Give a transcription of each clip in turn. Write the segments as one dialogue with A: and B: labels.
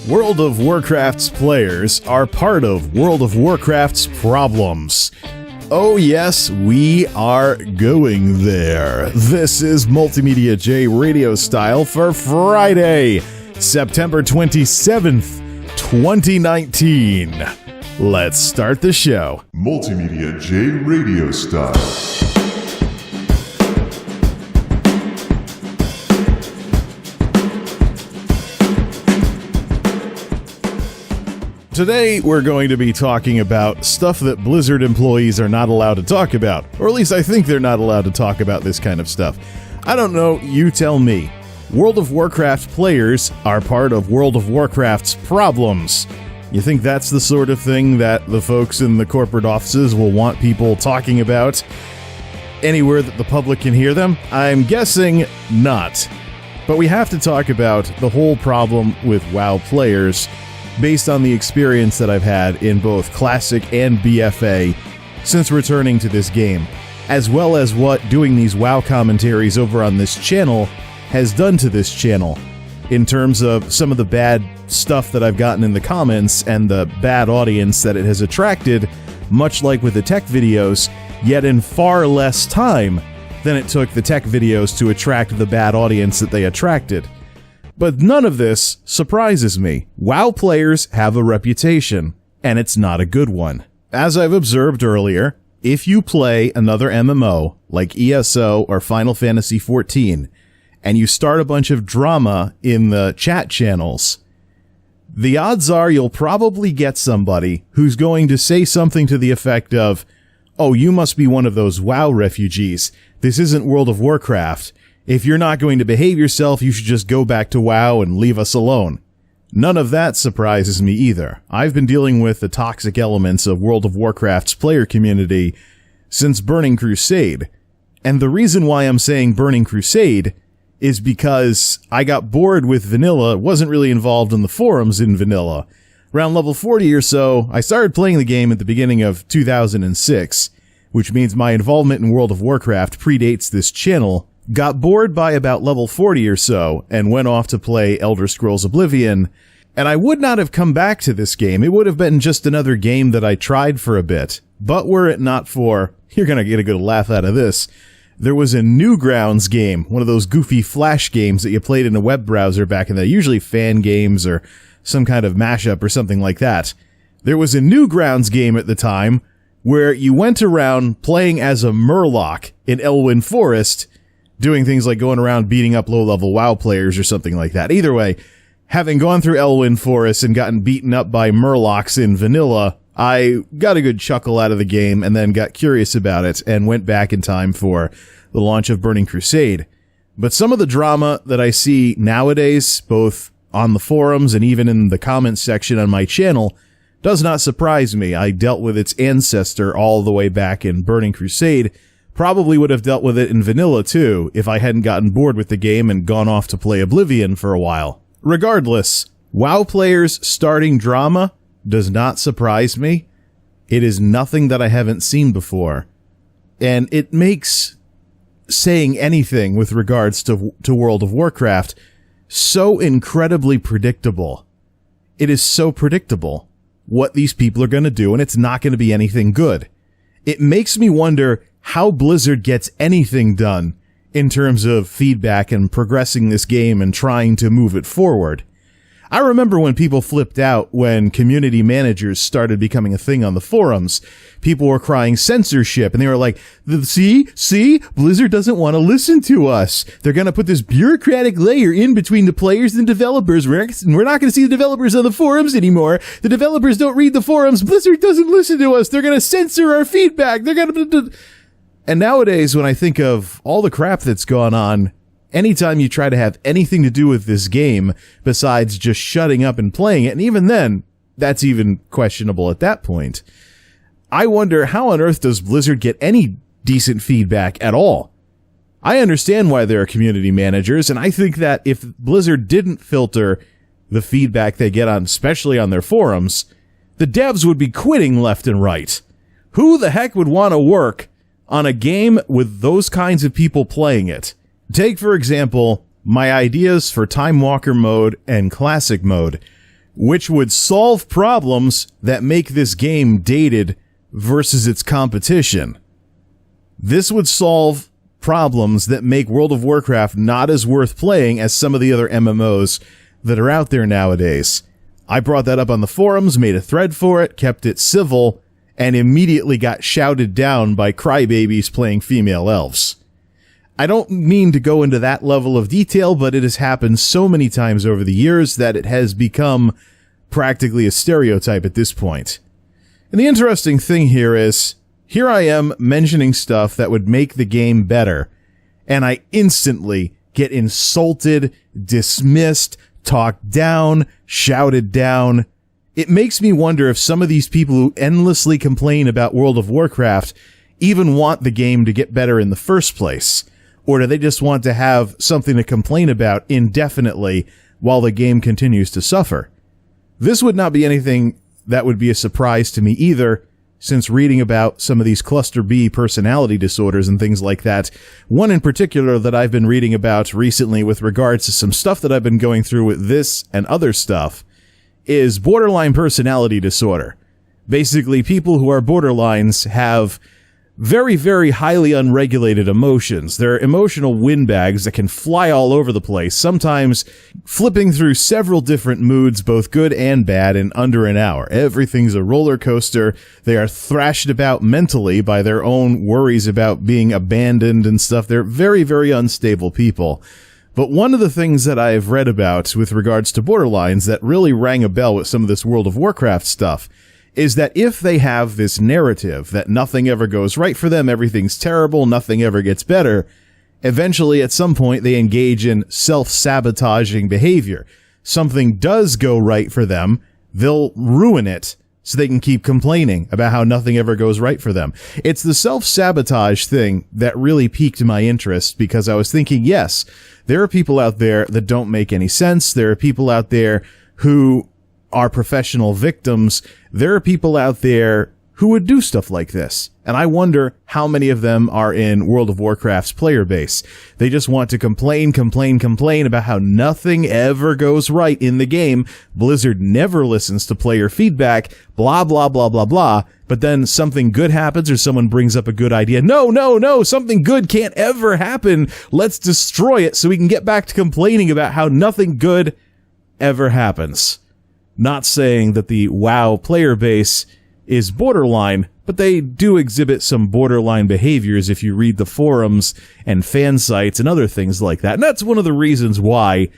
A: World of Warcraft's players are part of World of Warcraft's problems. Oh yes, we are going there. This is MultimediaJay Radio Style for Friday, September 27th, 2019. Let's start the show.
B: MultimediaJay Radio Style.
A: Today, we're going to be talking about stuff that Blizzard employees are not allowed to talk about. Or at least I think they're not allowed to talk about this kind of stuff. I don't know, you tell me. World of Warcraft players are part of World of Warcraft's problems. You think that's the sort of thing that the folks in the corporate offices will want people talking about anywhere that the public can hear them? I'm guessing not. But we have to talk about the whole problem with WoW players based on the experience that I've had in both Classic and BFA since returning to this game, as well as what doing these WoW commentaries over on this channel has done to this channel in terms of some of the bad stuff that I've gotten in the comments and the bad audience that it has attracted, much like with the tech videos, yet in far less time than it took the tech videos to attract the bad audience that they attracted. But none of this surprises me. WoW players have a reputation, and it's not a good one. As I've observed earlier, if you play another MMO, like ESO or Final Fantasy XIV, and you start a bunch of drama in the chat channels, the odds are you'll probably get somebody who's going to say something to the effect of, "Oh, you must be one of those WoW refugees. This isn't World of Warcraft. If you're not going to behave yourself, you should just go back to WoW and leave us alone." None of that surprises me either. I've been dealing with the toxic elements of World of Warcraft's player community since Burning Crusade. And the reason why I'm saying Burning Crusade is because I got bored with vanilla, wasn't really involved in the forums in vanilla. Around level 40 or so, I started playing the game at the beginning of 2006, which means my involvement in World of Warcraft predates this channel. Got bored by about level 40 or so, and went off to play Elder Scrolls Oblivion, and I would not have come back to this game. It would have been just another game that I tried for a bit. But were it not for, you're gonna get a good laugh out of this, there was a Newgrounds game, one of those goofy flash games that you played in a web browser back in the usually fan games or some kind of mashup or something like that. There was a Newgrounds game at the time where you went around playing as a Murloc in Elwyn Forest, doing things like going around beating up low-level WoW players or something like that. Either way, having gone through Elwyn Forest and gotten beaten up by Murlocs in vanilla, I got a good chuckle out of the game and then got curious about it and went back in time for the launch of Burning Crusade. But some of the drama that I see nowadays, both on the forums and even in the comments section on my channel, does not surprise me. I dealt with its ancestor all the way back in Burning Crusade. Probably would have dealt with it in vanilla too, if I hadn't gotten bored with the game and gone off to play Oblivion for a while. Regardless, WoW players starting drama does not surprise me. It is nothing that I haven't seen before. And it makes saying anything with regards to World of Warcraft so incredibly predictable. It is so predictable what these people are going to do, and it's not going to be anything good. It makes me wonder how Blizzard gets anything done in terms of feedback and progressing this game and trying to move it forward. I remember when people flipped out when community managers started becoming a thing on the forums. People were crying censorship, and they were like, see, Blizzard doesn't want to listen to us. They're going to put this bureaucratic layer in between the players and developers. We're not going to see the developers on the forums anymore. The developers don't read the forums. Blizzard doesn't listen to us. They're going to censor our feedback. They're going to... And nowadays, when I think of all the crap that's gone on, anytime you try to have anything to do with this game besides just shutting up and playing it, and even then, that's even questionable at that point, I wonder how on earth does Blizzard get any decent feedback at all? I understand why there are community managers, and I think that if Blizzard didn't filter the feedback they get on, especially on their forums, the devs would be quitting left and right. Who the heck would want to work on a game with those kinds of people playing it? Take, for example, my ideas for Time Walker mode and Classic mode. which would solve problems that make this game dated versus its competition. This would solve problems that make World of Warcraft not as worth playing as some of the other MMOs that are out there nowadays. I brought that up on the forums, made a thread for it, kept it civil, and immediately got shouted down by crybabies playing female elves. I don't mean to go into that level of detail, but it has happened so many times over the years that it has become practically a stereotype at this point. And the interesting thing here is, here I am mentioning stuff that would make the game better, and I instantly get insulted, dismissed, talked down, shouted down. It makes me wonder if some of these people who endlessly complain about World of Warcraft even want the game to get better in the first place. Or do they just want to have something to complain about indefinitely while the game continues to suffer? This would not be anything that would be a surprise to me either, since reading about some of these cluster B personality disorders and things like that. One in particular that I've been reading about recently with regards to some stuff that I've been going through with this and other stuff is borderline personality disorder. Basically, people who are borderlines have very, very highly unregulated emotions. They're emotional windbags that can fly all over the place, sometimes flipping through several different moods, both good and bad, in under an hour. Everything's a roller coaster. They are thrashed about mentally by their own worries about being abandoned and stuff. They're very, very unstable people. But one of the things that I've read about with regards to borderlines that really rang a bell with some of this World of Warcraft stuff is that if they have this narrative that nothing ever goes right for them, everything's terrible, nothing ever gets better, eventually at some point they engage in self-sabotaging behavior. Something does go right for them, they'll ruin it so they can keep complaining about how nothing ever goes right for them. It's the self-sabotage thing that really piqued my interest, because I was thinking, yes, there are people out there that don't make any sense. There are people out there who are professional victims. There are people out there who would do stuff like this. And I wonder how many of them are in World of Warcraft's player base. They just want to complain about how nothing ever goes right in the game. Blizzard never listens to player feedback, blah, blah, blah, blah, blah. But then something good happens or someone brings up a good idea. No, something good can't ever happen. Let's destroy it so we can get back to complaining about how nothing good ever happens. Not saying that the WoW player base is borderline, but they do exhibit some borderline behaviors if you read the forums and fan sites and other things like that. And that's one of the reasons why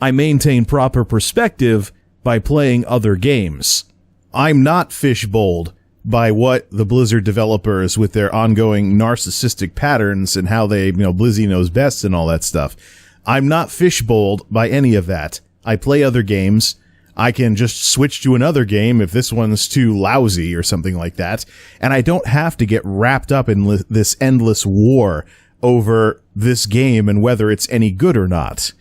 A: I maintain proper perspective by playing other games. I'm not fishbowled by what the Blizzard developers with their ongoing narcissistic patterns and how they, Blizzy knows best and all that stuff. I'm not fishbowled by any of that. I play other games. I can just switch to another game if this one's too lousy or something like that. And I don't have to get wrapped up in this endless war over this game and whether it's any good or not.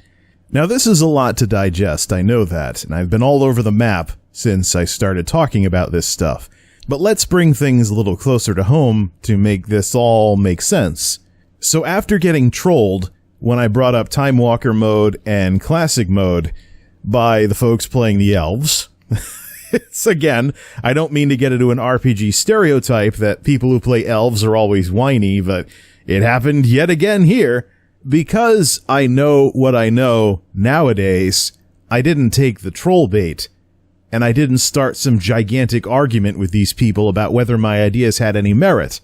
A: Now, this is a lot to digest, I know that, and I've been all over the map since I started talking about this stuff. But let's bring things a little closer to home to make this all make sense. So after getting trolled when I brought up Time Walker mode and Classic mode by the folks playing the elves. It's, again, I don't mean to get into an RPG stereotype that people who play elves are always whiny, but it happened yet again here. Because I know what I know nowadays, I didn't take the troll bait, and I didn't start some gigantic argument with these people about whether my ideas had any merit.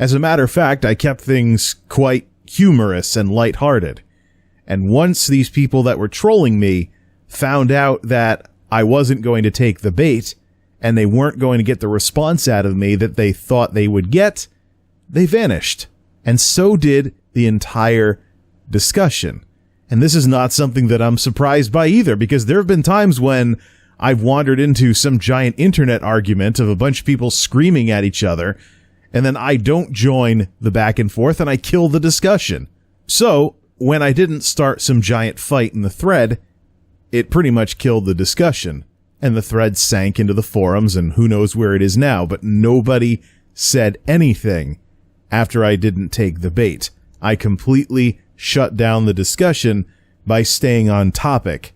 A: As a matter of fact, I kept things quite humorous and lighthearted. And once these people that were trolling me found out that I wasn't going to take the bait, and they weren't going to get the response out of me that they thought they would get, they vanished. And so did the entire discussion. And this is not something that I'm surprised by either, because there have been times when I've wandered into some giant internet argument of a bunch of people screaming at each other, and then I don't join the back and forth, and I kill the discussion. So, when I didn't start some giant fight in the thread, it pretty much killed the discussion, and the thread sank into the forums, and who knows where it is now, but nobody said anything after I didn't take the bait. I completely shut down the discussion by staying on topic.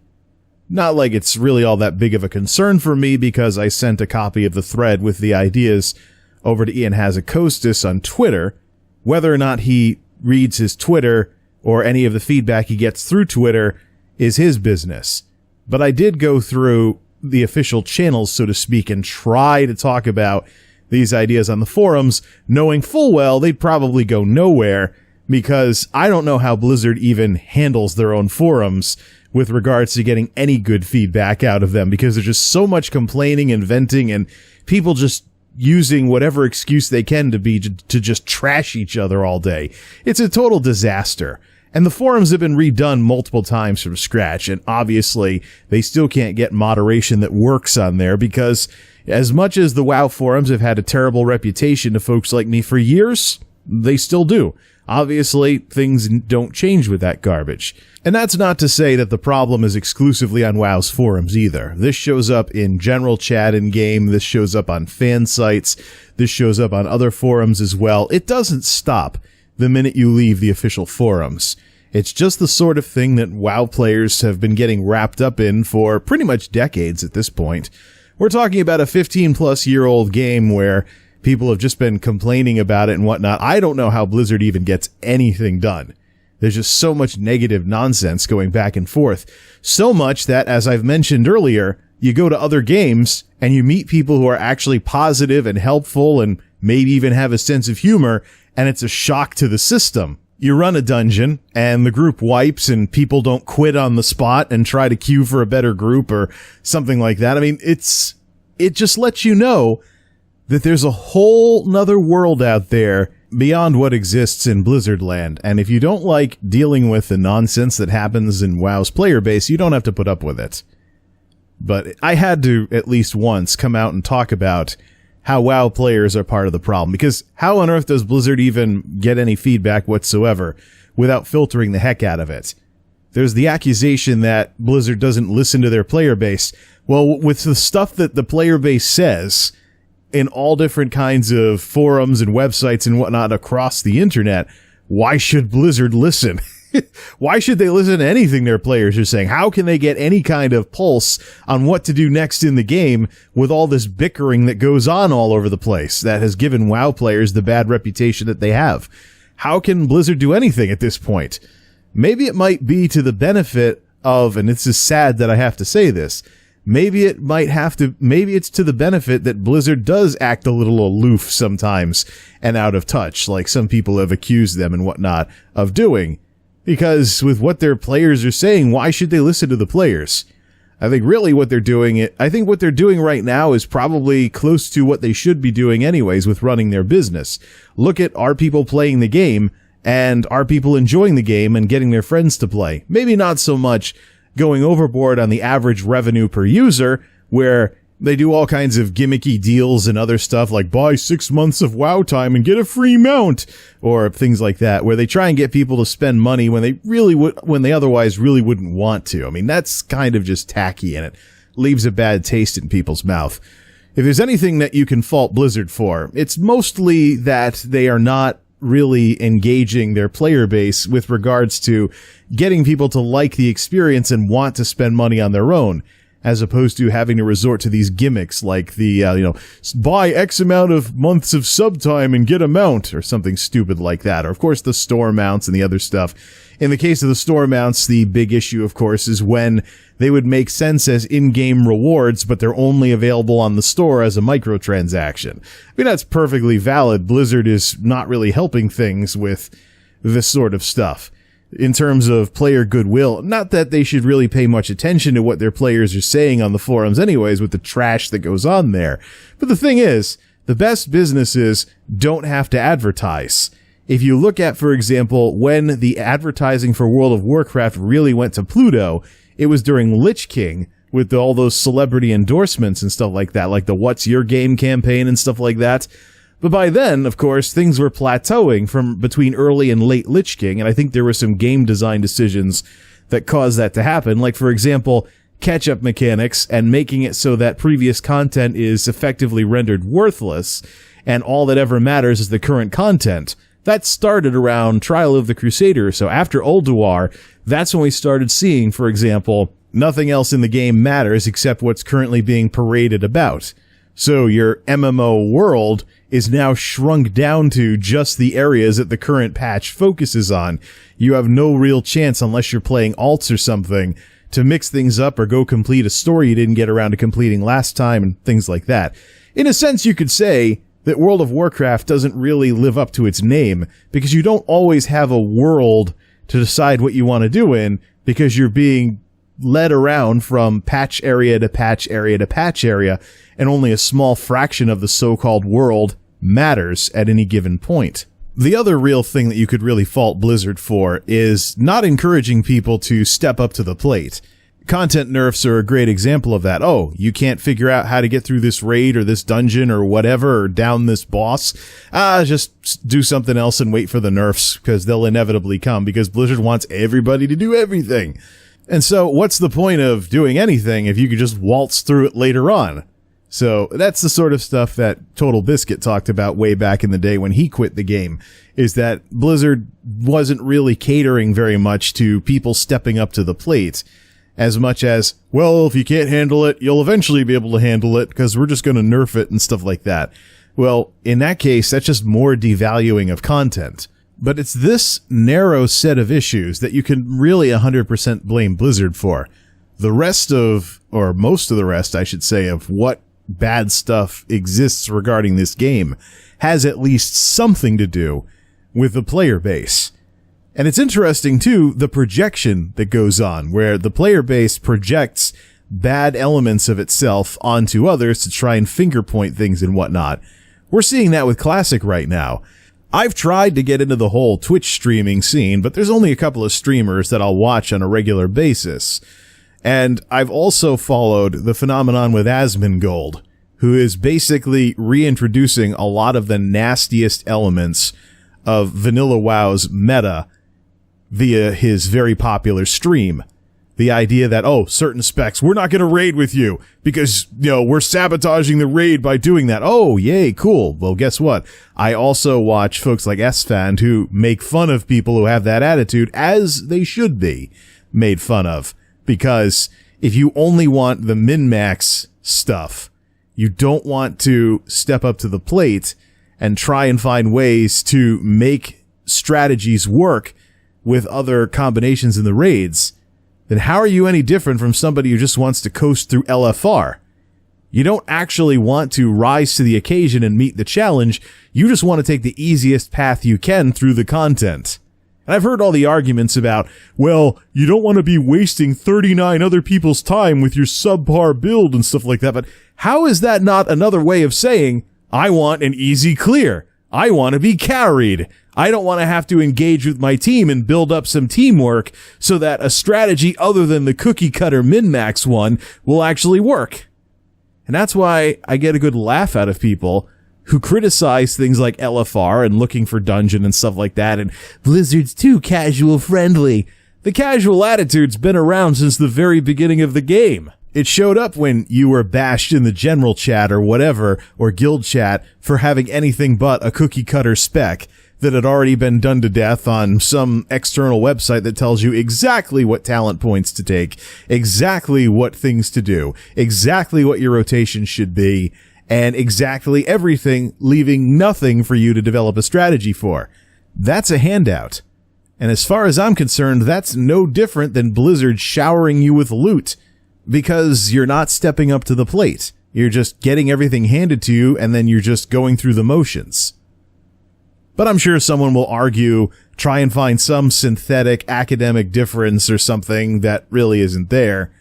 A: Not like it's really all that big of a concern for me because I sent a copy of the thread with the ideas over to Ian Hazakostas on Twitter. Whether or not he reads his Twitter or any of the feedback he gets through Twitter is his business. But I did go through the official channels, so to speak, and try to talk about these ideas on the forums, knowing full well they'd probably go nowhere because I don't know how Blizzard even handles their own forums with regards to getting any good feedback out of them, because there's just so much complaining and venting and people just using whatever excuse they can to just trash each other all day. It's a total disaster. And the forums have been redone multiple times from scratch, and obviously they still can't get moderation that works on there, because as much as the WoW forums have had a terrible reputation to folks like me for years, they still do. Obviously, things don't change with that garbage. And that's not to say that the problem is exclusively on WoW's forums either. This shows up in general chat in-game, this shows up on fan sites, this shows up on other forums as well. It doesn't stop the minute you leave the official forums. It's just the sort of thing that WoW players have been getting wrapped up in for pretty much decades at this point. We're talking about a 15-plus-year-old game where people have just been complaining about it and whatnot. I don't know how Blizzard even gets anything done. There's just so much negative nonsense going back and forth. So much that, as I've mentioned earlier, you go to other games and you meet people who are actually positive and helpful and maybe even have a sense of humor, and it's a shock to the system. You run a dungeon and the group wipes and people don't quit on the spot and try to queue for a better group or something like that. I mean, it just lets you know that there's a whole nother world out there beyond what exists in Blizzard land. And if you don't like dealing with the nonsense that happens in WoW's player base, you don't have to put up with it. But I had to at least once come out and talk about how WoW players are part of the problem, because how on earth does Blizzard even get any feedback whatsoever without filtering the heck out of it? There's the accusation that Blizzard doesn't listen to their player base. Well, with the stuff that the player base says in all different kinds of forums and websites and whatnot across the internet, why should Blizzard listen? Why should they listen to anything their players are saying? How can they get any kind of pulse on what to do next in the game with all this bickering that goes on all over the place that has given WoW players the bad reputation that they have? How can Blizzard do anything at this point? Maybe it might be to the benefit of, and it's just sad that I have to say this, maybe it's to the benefit that Blizzard does act a little aloof sometimes and out of touch, like some people have accused them and whatnot of doing. Because with what their players are saying, why should they listen to the players? I think really what they're doing right now is probably close to what they should be doing anyways with running their business. Look at, are people playing the game, and are people enjoying the game and getting their friends to play? Maybe not so much going overboard on the average revenue per user, where they do all kinds of gimmicky deals and other stuff like buy 6 months of WoW time and get a free mount, or things like that, where they try and get people to spend money when they otherwise really wouldn't want to. I mean, that's kind of just tacky, and it leaves a bad taste in people's mouth. If there's anything that you can fault Blizzard for, it's mostly that they are not really engaging their player base with regards to getting people to like the experience and want to spend money on their own, as opposed to having to resort to these gimmicks like the, buy X amount of months of sub time and get a mount, or something stupid like that. Or, of course, the store mounts and the other stuff. In the case of the store mounts, the big issue, of course, is when they would make sense as in-game rewards, but they're only available on the store as a microtransaction. I mean, that's perfectly valid. Blizzard is not really helping things with this sort of stuff in terms of player goodwill. Not that they should really pay much attention to what their players are saying on the forums anyways with the trash that goes on there. But the thing is, the best businesses don't have to advertise. If you look at, for example, when the advertising for World of Warcraft really went to Pluto, it was during Lich King with all those celebrity endorsements and stuff like that, like the What's Your Game campaign and stuff like that. But by then, of course, things were plateauing from between early and late Lich King, and I think there were some game design decisions that caused that to happen. Like, for example, catch-up mechanics and making it so that previous content is effectively rendered worthless, and all that ever matters is the current content. That started around Trial of the Crusader, so after Ulduar, that's when we started seeing, for example, nothing else in the game matters except what's currently being paraded about. So your MMO world is now shrunk down to just the areas that the current patch focuses on. You have no real chance, unless you're playing alts or something, to mix things up or go complete a story you didn't get around to completing last time and things like that. In a sense, you could say that World of Warcraft doesn't really live up to its name, because you don't always have a world to decide what you want to do in, because you're being led around from patch area to patch area to patch area, and only a small fraction of the so-called world matters at any given point. The other real thing that you could really fault Blizzard for is not encouraging people to step up to the plate. Content nerfs are a great example of that. Oh, you can't figure out how to get through this raid or this dungeon or whatever, or down this boss. Just do something else and wait for the nerfs, because they'll inevitably come, because Blizzard wants everybody to do everything. And so what's the point of doing anything if you could just waltz through it later on? So that's the sort of stuff that Total Biscuit talked about way back in the day when he quit the game, is that Blizzard wasn't really catering very much to people stepping up to the plate, as much as, well, if you can't handle it, you'll eventually be able to handle it because we're just going to nerf it and stuff like that. Well, in that case, that's just more devaluing of content. But it's this narrow set of issues that you can really 100% blame Blizzard for. The rest of, or most of the rest, I should say, of what bad stuff exists regarding this game has at least something to do with the player base. And it's interesting, too, the projection that goes on, where the player base projects bad elements of itself onto others to try and finger point things and whatnot. We're seeing that with Classic right now. I've tried to get into the whole Twitch streaming scene, but there's only a couple of streamers that I'll watch on a regular basis. And I've also followed the phenomenon with Asmongold, who is basically reintroducing a lot of the nastiest elements of vanilla WoW's meta via his very popular stream. The idea that, oh, certain specs, we're not going to raid with you because, we're sabotaging the raid by doing that. Oh, yay, cool. Well, guess what? I also watch folks like SFAN who make fun of people who have that attitude, as they should be made fun of. Because if you only want the min-max stuff, you don't want to step up to the plate and try and find ways to make strategies work with other combinations in the raids, then how are you any different from somebody who just wants to coast through LFR? You don't actually want to rise to the occasion and meet the challenge. You just want to take the easiest path you can through the content. And I've heard all the arguments about, well, you don't want to be wasting 39 other people's time with your subpar build and stuff like that, but how is that not another way of saying, I want an easy clear? I want to be carried. I don't want to have to engage with my team and build up some teamwork so that a strategy other than the cookie cutter min-max one will actually work. And that's why I get a good laugh out of people who criticize things like LFR and looking for dungeon and stuff like that, and Blizzard's too casual friendly. The casual attitude's been around since the very beginning of the game. It showed up when you were bashed in the general chat or whatever, or guild chat, for having anything but a cookie cutter spec that had already been done to death on some external website that tells you exactly what talent points to take, exactly what things to do, exactly what your rotation should be, and exactly everything, leaving nothing for you to develop a strategy for. That's a handout. And as far as I'm concerned, that's no different than Blizzard showering you with loot, because you're not stepping up to the plate. You're just getting everything handed to you, and then you're just going through the motions. But I'm sure someone will argue, try and find some synthetic academic difference or something that really isn't there.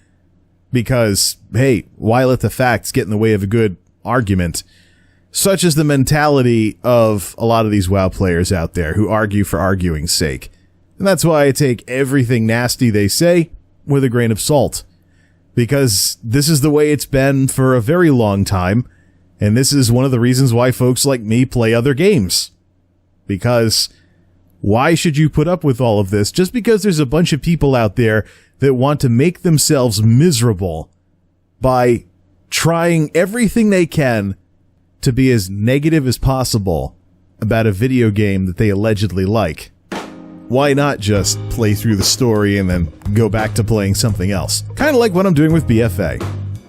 A: Because, hey, why let the facts get in the way of a good argument? Such is the mentality of a lot of these WoW players out there who argue for arguing's sake. And that's why I take everything nasty they say with a grain of salt. Because this is the way it's been for a very long time, and this is one of the reasons why folks like me play other games. Because why should you put up with all of this just because there's a bunch of people out there that want to make themselves miserable by trying everything they can to be as negative as possible about a video game that they allegedly like? why not just play through the story and then go back to playing something else? Kind of like what I'm doing with BFA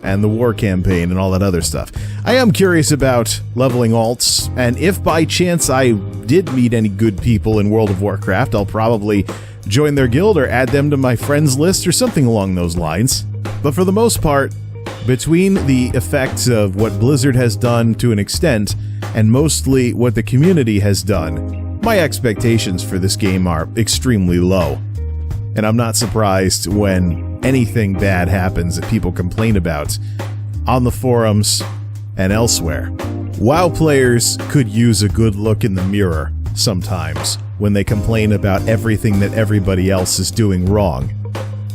A: and the war campaign and all that other stuff. I am curious about leveling alts, and if by chance I did meet any good people in World of Warcraft, I'll probably join their guild or add them to my friends list or something along those lines. But for the most part, between the effects of what Blizzard has done to an extent and mostly what the community has done, my expectations for this game are extremely low. And I'm not surprised when anything bad happens that people complain about on the forums and elsewhere. WoW players could use a good look in the mirror sometimes when they complain about everything that everybody else is doing wrong.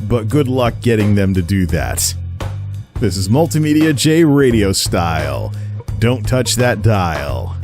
A: But good luck getting them to do that. This is MultimediaJay Radio Style. Don't touch that dial.